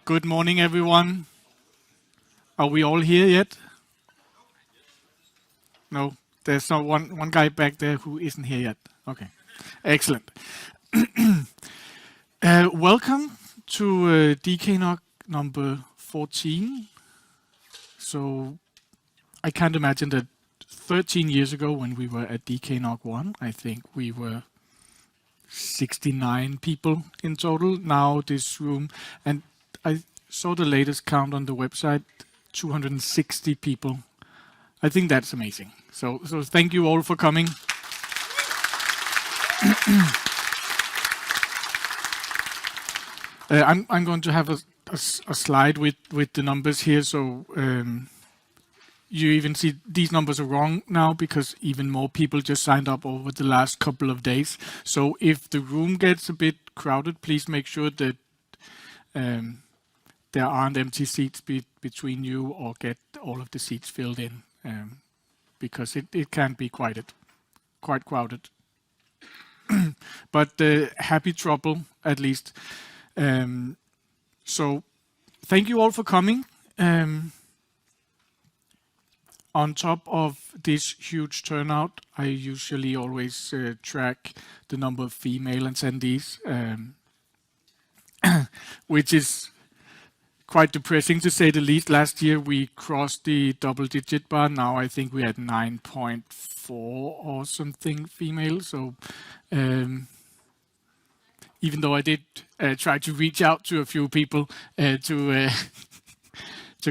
Good morning, everyone. Are we all here yet? No, there's not one guy back there who isn't here yet. Okay, excellent. Welcome to DKNOG number 14. So I can't imagine that 13 years ago when we were at DKNOG1, I think we were 69 people in total. Now this room, and I saw the latest count on the website, 260 people. I think that's amazing. So thank you all for coming. I'm going to have a slide with the numbers here. So you even see these numbers are wrong now because even more people just signed up over the last couple of days. So if the room gets a bit crowded, please make sure that there aren't empty seats between you, or get all of the seats filled in, because it can be quite crowded. But happy trouble at least. So thank you all for coming. On top of this huge turnout, I usually always track the number of female attendees, which is quite depressing to say the least. Last year we crossed the double-digit bar. Now I think we had 9.4 or something female. So even though I did try to reach out to a few people to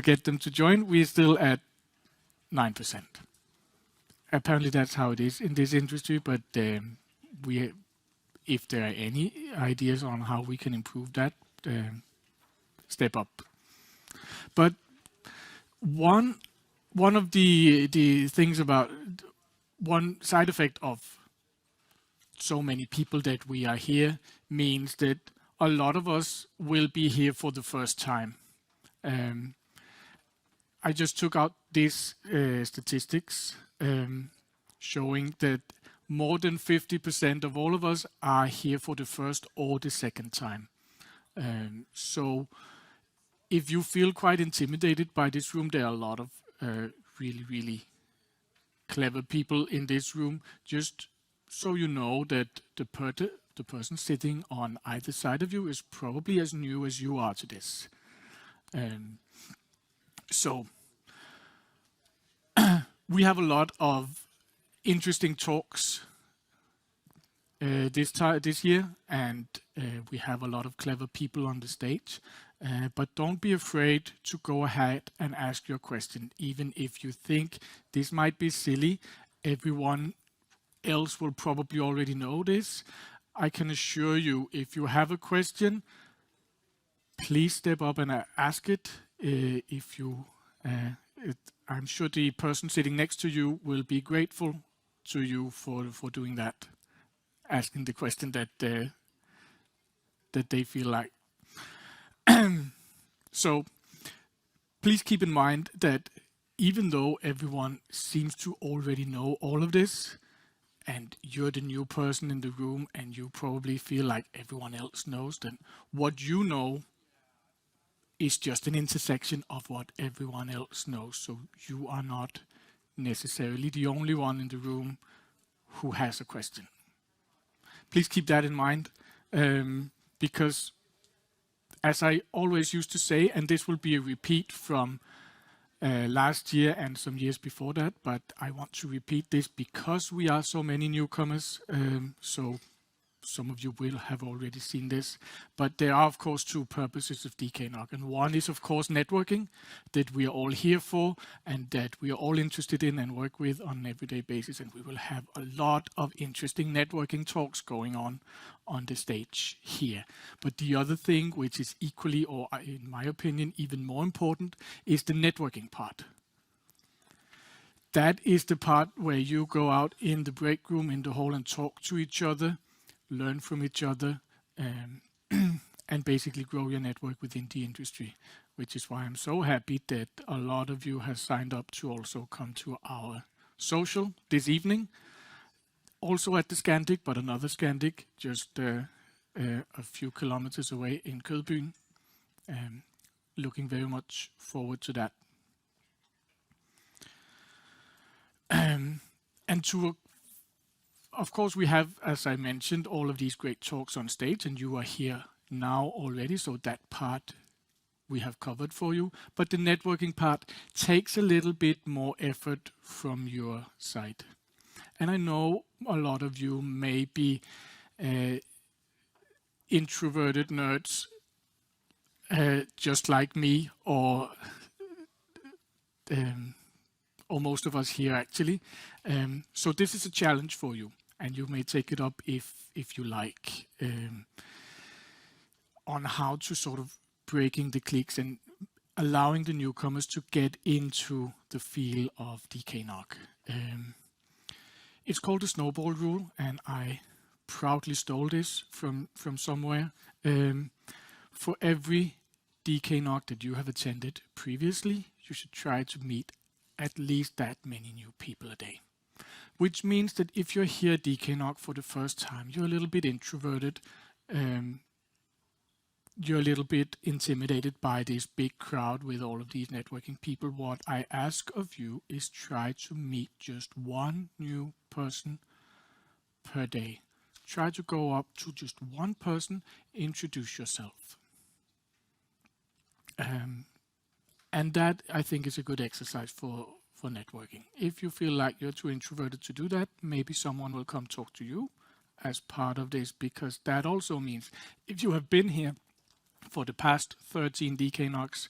get them to join, we're still at 9%. Apparently that's how it is in this industry, but if there are any ideas on how we can improve that, step up. But one of the things about one side effect of so many people that we are here means that a lot of us will be here for the first time. I just took out these statistics showing that more than 50% of all of us are here for the first or the second time. So if you feel quite intimidated by this room, there are a lot of really, really clever people in this room. Just so you know that the person sitting on either side of you is probably as new as you are to this. So we have a lot of interesting talks this year, and we have a lot of clever people on the stage. But don't be afraid to go ahead and ask your question, even if you think this might be silly. Everyone else will probably already know this. I can assure you, if you have a question, please step up and ask it. I'm sure the person sitting next to you will be grateful to you for doing that, asking the question that they feel like. So please keep in mind that even though everyone seems to already know all of this, and you're the new person in the room and you probably feel like everyone else knows, then what you know is just an intersection of what everyone else knows. So you are not necessarily the only one in the room who has a question. Please keep that in mind, because as I always used to say, and this will be a repeat from last year and some years before that, but I want to repeat this because we are so many newcomers. So some of you will have already seen this, but there are of course two purposes of DKNOG, and one is of course networking, that we are all here for and that we are all interested in and work with on an everyday basis, and we will have a lot of interesting networking talks going on the stage here. But the other thing, which is equally, or in my opinion even more important, is the networking part. That is the part where you go out in the break room, in the hall, and talk to each other, learn from each other, and basically grow your network within the industry, which is why I'm so happy that a lot of you have signed up to also come to our social this evening. Also at the Scandic, but another Scandic just a few kilometers away in Kødbyen. looking very much forward to that. And of course, we have, as I mentioned, all of these great talks on stage, and you are here now already, so that part we have covered for you. But the networking part takes a little bit more effort from your side. And I know a lot of you may be introverted nerds, just like me, or most of us here actually. So this is a challenge for you, and you may take it up if you like, on how to sort of breaking the cliques and allowing the newcomers to get into the feel of DKNOG. It's called the snowball rule, and I proudly stole this from somewhere. For every DKNOG that you have attended previously, you should try to meet at least that many new people a day. Which means that if you're here at DKNOG for the first time, you're a little bit introverted, you're a little bit intimidated by this big crowd with all of these networking people. What I ask of you is try to meet just one new person per day. Try to go up to just one person, introduce yourself. And that, I think, is a good exercise for networking. If you feel like you're too introverted to do that, maybe someone will come talk to you as part of this, because that also means if you have been here for the past 13 DKNOGs,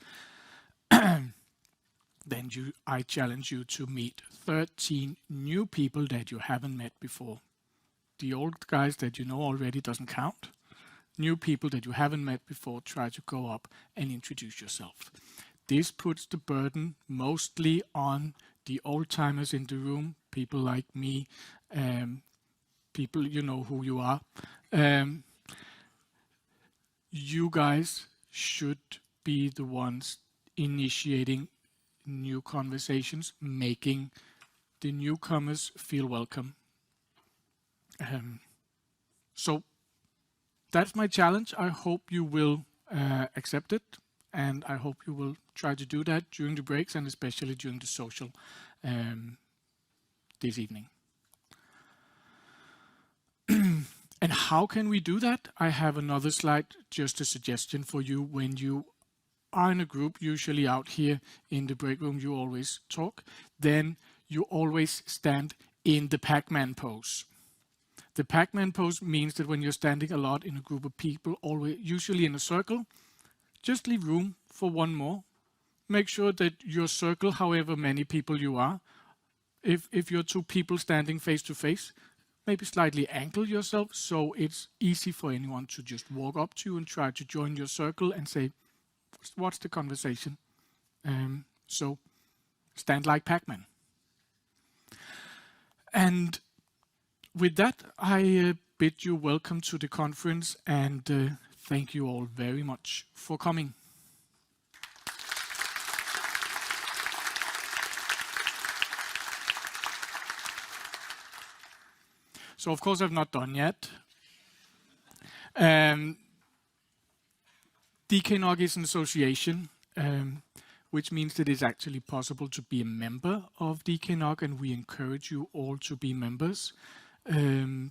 then I challenge you to meet 13 new people that you haven't met before. The old guys that you know already doesn't count. New people that you haven't met before, try to go up and introduce yourself. This puts the burden mostly on the old-timers in the room, people like me, people, you know who you are. You guys should be the ones initiating new conversations, making the newcomers feel welcome. So that's my challenge. I hope you will accept it, and I hope you will try to do that during the breaks and especially during the social this evening. And how can we do that? I have another slide, just a suggestion for you. When you are in a group, usually out here in the break room, you always talk, then you always stand in the Pac-Man pose. The Pac-Man pose means that when you're standing a lot in a group of people, always, usually in a circle, just leave room for one more. Make sure that your circle, however many people you are, if you're two people standing face to face, maybe slightly angle yourself so it's easy for anyone to just walk up to you and try to join your circle and say, what's the conversation? So stand like Pac-Man. And with that, I bid you welcome to the conference, and thank you all very much for coming. So of course I've not done yet. DKNOG is an association, which means that it's actually possible to be a member of DKNOG, and we encourage you all to be members,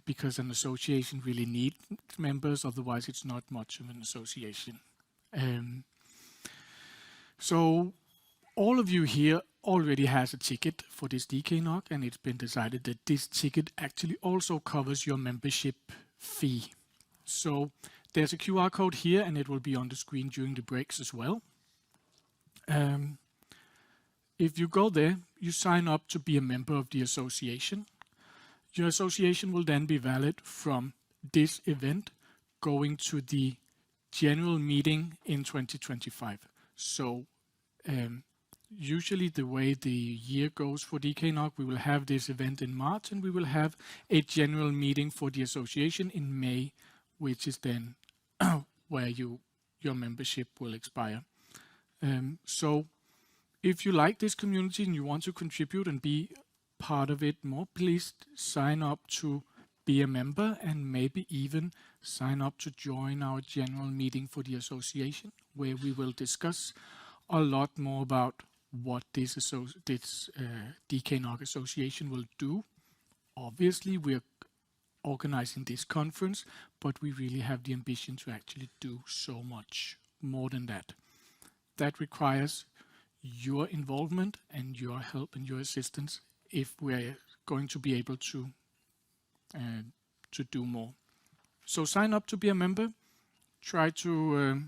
because an association really needs members, otherwise it's not much of an association. So all of you here already has a ticket for this DKNOG, and it's been decided that this ticket actually also covers your membership fee. So there's a QR code here, and it will be on the screen during the breaks as well. If you go there, you sign up to be a member of the association. Your association will then be valid from this event going to the general meeting in 2025. So usually the way the year goes for DKNOG, we will have this event in March, and we will have a general meeting for the association in May, which is then where your membership will expire. So if you like this community and you want to contribute and be part of it more, please sign up to be a member and maybe even sign up to join our general meeting for the association, where we will discuss a lot more about what this DKNOG association will do. Obviously, we're organizing this conference, but we really have the ambition to actually do so much more than that. That requires your involvement and your help and your assistance if we're going to be able to do more. So sign up to be a member. Try to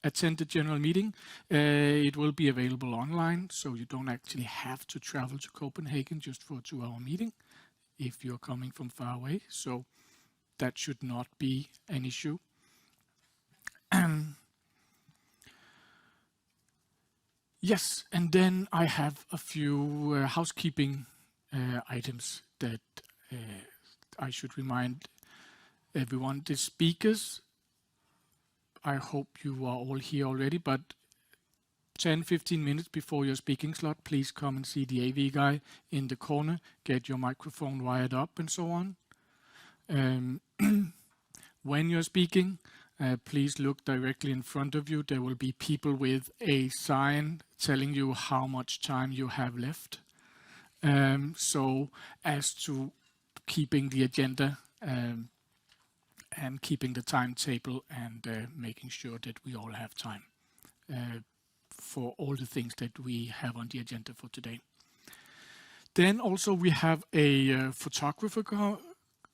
attend the general meeting. It will be available online, so you don't actually have to travel to Copenhagen just for a 2-hour meeting if you're coming from far away. So that should not be an issue. Yes, and then I have a few housekeeping items that I should remind everyone. The speakers, I hope you are all here already, but 10-15 minutes before your speaking slot, please come and see the AV guy in the corner, get your microphone wired up and so on. When you're speaking, please look directly in front of you. There will be people with a sign telling you how much time you have left. So as to keeping the agenda and keeping the timetable and making sure that we all have time for all the things that we have on the agenda for today. Then also we have a photographer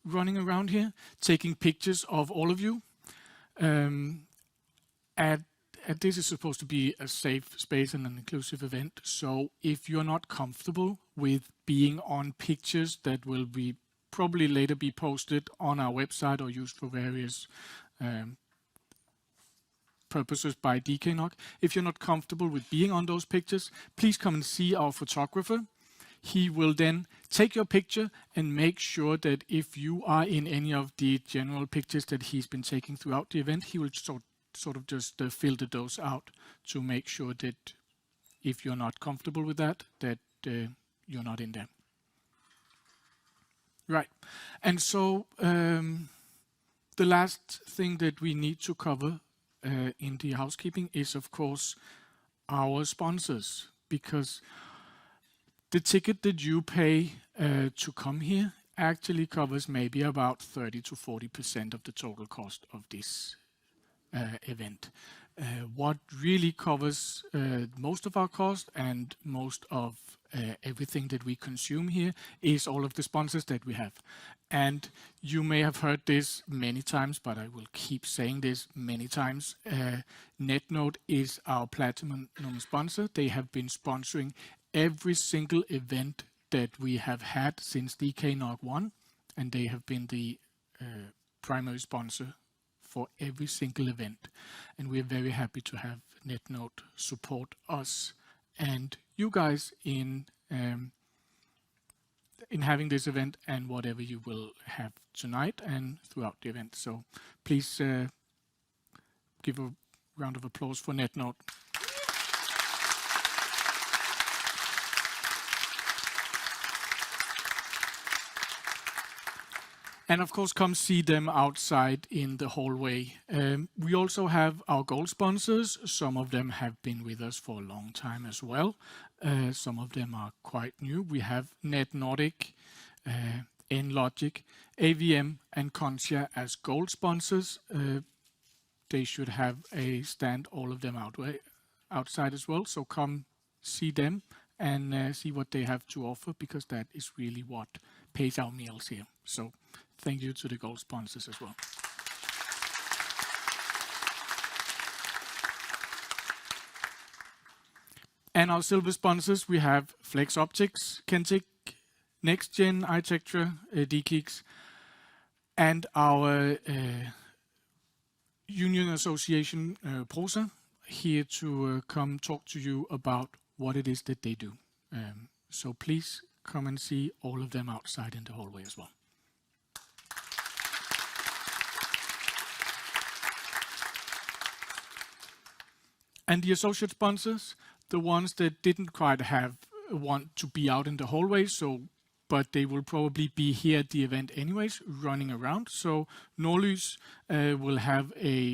running around here, taking pictures of all of you. And this is supposed to be a safe space and an inclusive event. So if you're not comfortable with being on pictures that will be probably later be posted on our website or used for various purposes by DKNOG, if you're not comfortable with being on those pictures, please come and see our photographer. He will then take your picture and make sure that if you are in any of the general pictures that he's been taking throughout the event, he will sort of just filter those out to make sure that if you're not comfortable with that, that you're not in there. Right. And so the last thing that we need to cover in the housekeeping is, of course, our sponsors, because the ticket that you pay to come here actually covers maybe about 30 to 40% of the total cost of this event. What really covers most of our cost and most of everything that we consume here is all of the sponsors that we have. And you may have heard this many times, but I will keep saying this many times. NetNode is our platinum sponsor. They have been sponsoring every single event that we have had since DKNOG1, and they have been the primary sponsor for every single event. And we're very happy to have NetNode support us and you guys in having this event and whatever you will have tonight and throughout the event. So please give a round of applause for NetNode. And of course, come see them outside in the hallway. We also have our gold sponsors. Some of them have been with us for a long time as well. Some of them are quite new. We have Net Nordic, Nlogic, AVM, and Contia as gold sponsors. They should have a stand, all of them outside as well. So come see them and see what they have to offer, because that is really what pays our meals here. So thank you to the gold sponsors as well. And our silver sponsors, we have Flex Optics, Kentic, NextGen, iTectra, DKIX, and our union association, PROSA, here to come talk to you about what it is that they do. So please come and see all of them outside in the hallway as well. And the associate sponsors, the ones that didn't quite want to be out in the hallway, so but they will probably be here at the event anyways, running around. So Norlys will have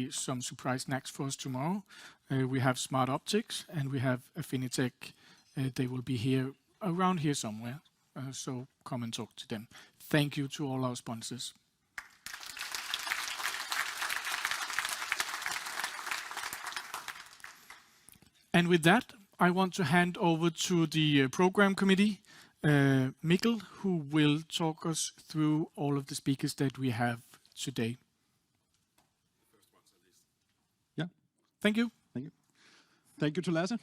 some surprise snacks for us tomorrow. We have Smart Optics and we have Affinitech. They will be here around here somewhere. So come and talk to them. Thank you to all our sponsors. And with that, I want to hand over to the program committee, Mikkel, who will talk us through all of the speakers that we have today. Yeah. Thank you. Thank you. Thank you to Lasse.